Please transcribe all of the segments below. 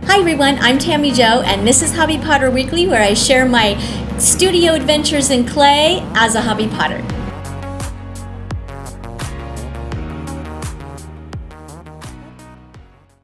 Hi everyone, I'm Tammy Jo, and this is Hobby Potter Weekly, where I share my studio adventures in clay as a hobby potter.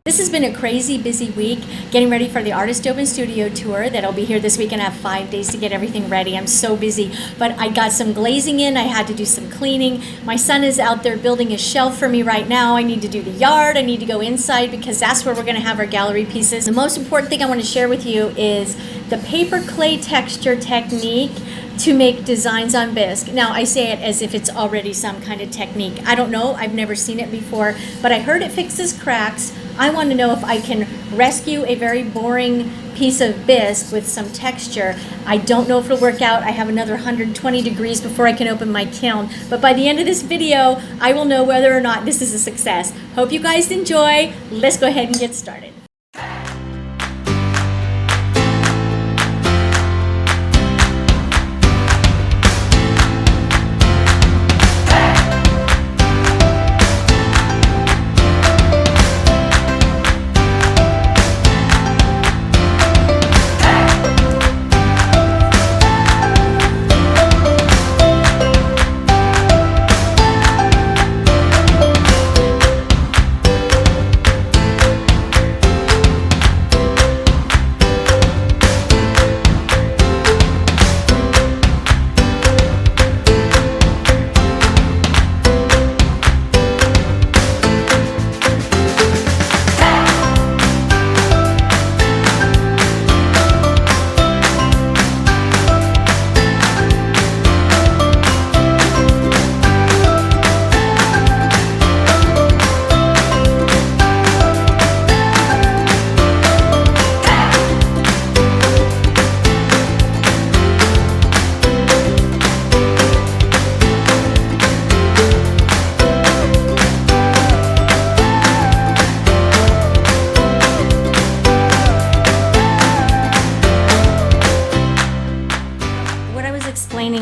This has been a crazy busy week getting ready for the Artist Open Studio Tour that'll be here this week, and I have 5 days to get everything ready. I'm so busy, but I got some glazing in. I had to do some cleaning. My son is out there building a shelf for me right now. I need to do the yard. I need to go inside because that's where we're going to have our gallery pieces. The most important thing I want to share with you is the paper clay texture technique to make designs on bisque. Now, I say it as if it's already some kind of technique. I don't know, I've never seen it before, but I heard it fixes cracks. I want to know if I can rescue a very boring piece of bisque with some texture. I don't know if it'll work out. I have another 120 degrees before I can open my kiln, but by the end of this video, I will know whether or not this is a success. Hope you guys enjoy. Let's go ahead and get started.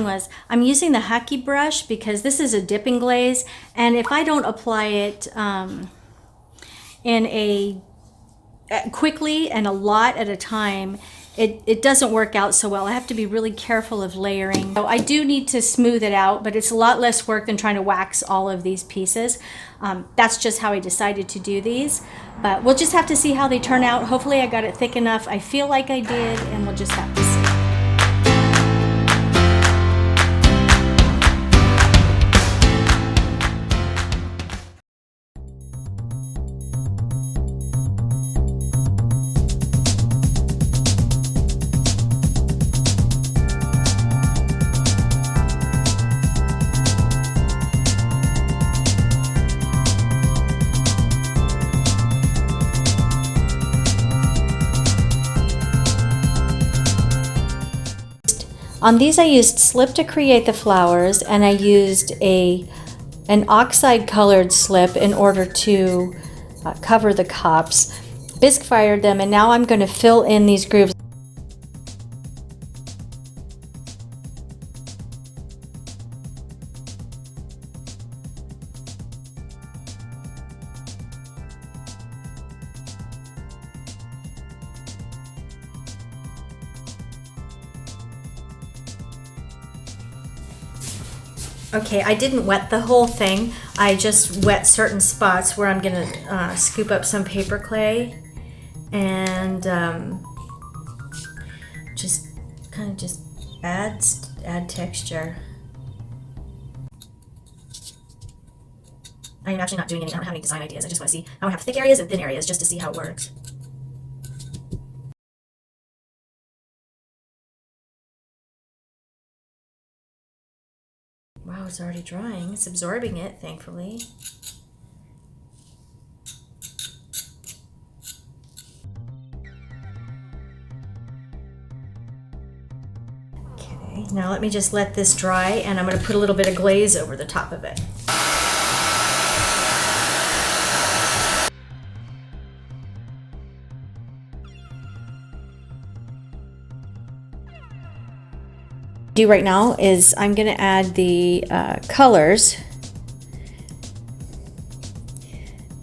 Was I'm using the Hacky brush because this is a dipping glaze, and if I don't apply it in a quickly and a lot at a time, it doesn't work out so well. I have to be really careful of layering. So I do need to smooth it out, but it's a lot less work than trying to wax all of these pieces. That's just how I decided to do these, but we'll just have to see how they turn out. Hopefully I got it thick enough. I feel like I did, and we'll just have to see. On these I used slip to create the flowers, and I used an oxide colored slip in order to cover the cups. Bisque fired them, and now I'm going to fill in these grooves. Okay, I didn't wet the whole thing. I just wet certain spots where I'm gonna scoop up some paper clay and just kind of just add texture. I'm actually not doing any, I don't have any design ideas. I just want to see, I want to have thick areas and thin areas just to see how it works. Wow, it's already drying. It's absorbing it, thankfully. Okay, now let me just let this dry, and I'm going to put a little bit of glaze over the top of it. Do right now is I'm going to add the colors,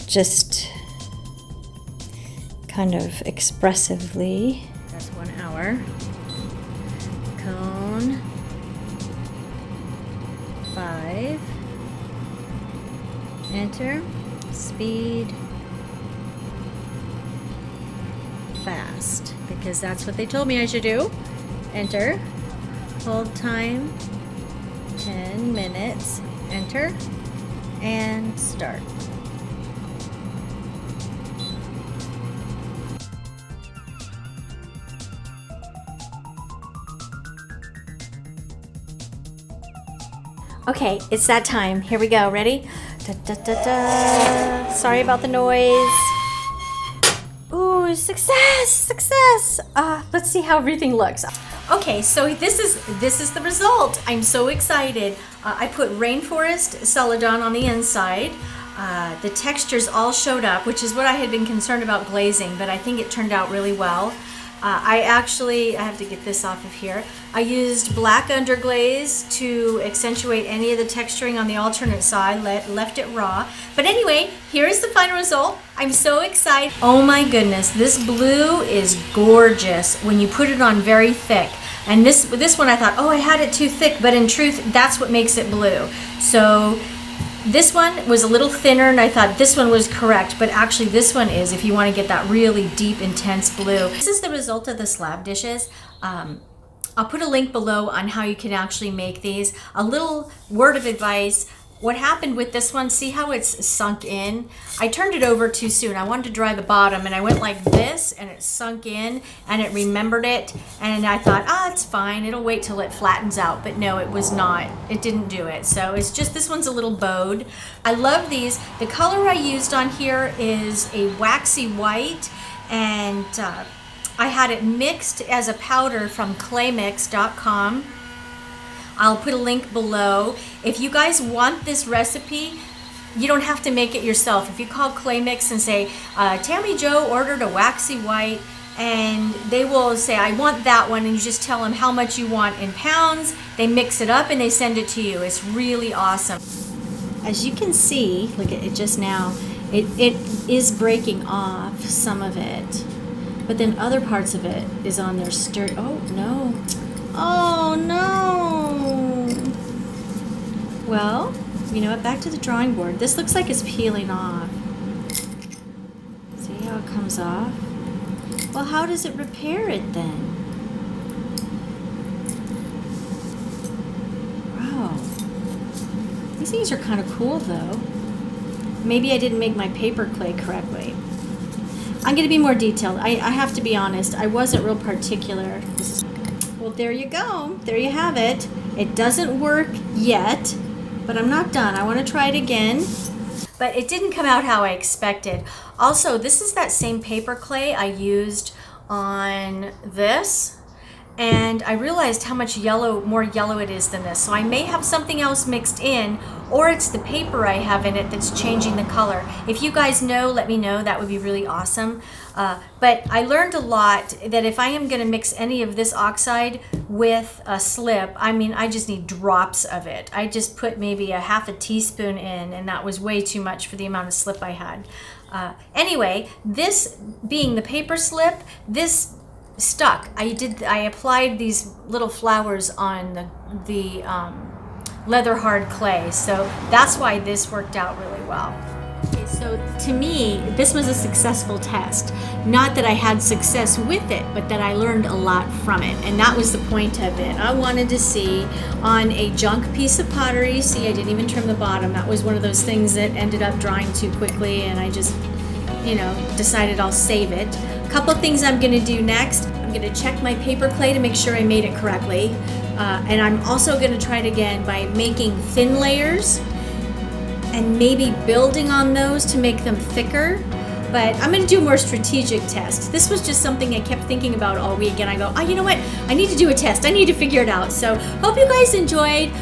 just kind of expressively. That's 1 hour. Cone. 5. Enter. Speed. Fast. Because that's what they told me I should do. Enter. Hold time. 10 minutes. Enter. And start. Okay, it's that time. Here we go. Ready? Da, da, da, da. Sorry about the noise. Ooh, success! Success! Let's see how everything looks. Okay, so this is the result. I'm so excited. I put Rainforest Celadon on the inside. The textures all showed up, which is what I had been concerned about glazing, but I think it turned out really well. I have to get this off of here. I used black underglaze to accentuate any of the texturing on the alternate side, left it raw. But anyway, here's the final result. I'm so excited. Oh my goodness, this blue is gorgeous when you put it on very thick. And this one I thought, oh, I had it too thick, but in truth, that's what makes it blue. So this one was a little thinner, and I thought this one was correct, but actually this one is, if you want to get that really deep, intense blue. This is the result of the slab dishes. I'll put a link below on how you can actually make these. A little word of advice. What happened with this one, see how it's sunk in? I turned it over too soon. I wanted to dry the bottom, and I went like this, and it sunk in, and it remembered it, and I thought, it's fine. It'll wait till it flattens out, but no, it was not. It didn't do it. So it's just, this one's a little bowed. I love these. The color I used on here is a waxy white, and I had it mixed as a powder from claymix.com. I'll put a link below. If you guys want this recipe, you don't have to make it yourself. If you call Claymix and say, Tammy Jo ordered a waxy white, and they will say, I want that one, and you just tell them how much you want in pounds. They mix it up and they send it to you. It's really awesome. As you can see, look at it just now, it is breaking off some of it, but then other parts of it is on there sturdy. Oh no. Oh no! Well, you know what, back to the drawing board. This looks like it's peeling off. See how it comes off? Well, how does it repair it then? Wow. These things are kind of cool though. Maybe I didn't make my paper clay correctly. I'm going to be more detailed. I have to be honest, I wasn't real particular. Well, there you go. There you have it. It doesn't work yet, but I'm not done. I want to try it again. But it didn't come out how I expected. Also, this is that same paper clay I used on this, and I realized how much more yellow it is than this. So I may have something else mixed in, or it's the paper I have in it that's changing the color. If you guys know, let me know. That would be really awesome. But I learned a lot that if I am going to mix any of this oxide with a slip, I mean, I just need drops of it. I just put maybe a half a teaspoon in, and that was way too much for the amount of slip I had. Anyway, this being the paper slip, this stuck. I applied these little flowers on the leather hard clay, so that's why this worked out really well. Okay, so to me, this was a successful test. Not that I had success with it, but that I learned a lot from it, and that was the point of it. I wanted to see on a junk piece of pottery, see, I didn't even trim the bottom. That was one of those things that ended up drying too quickly, and I just, decided I'll save it. A couple of things I'm gonna do next. I'm gonna check my paper clay to make sure I made it correctly. And I'm also gonna try it again by making thin layers and maybe building on those to make them thicker. But I'm gonna do a more strategic test. This was just something I kept thinking about all week, and I go, you know what? I need to do a test. I need to figure it out. So hope you guys enjoyed.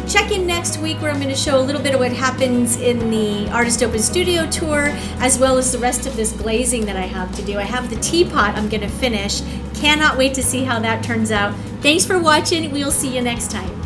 Check in next week where I'm gonna show a little bit of what happens in the Artist Open Studio tour, as well as the rest of this glazing that I have to do. I have the teapot I'm gonna finish. Cannot wait to see how that turns out. Thanks for watching. We'll see you next time.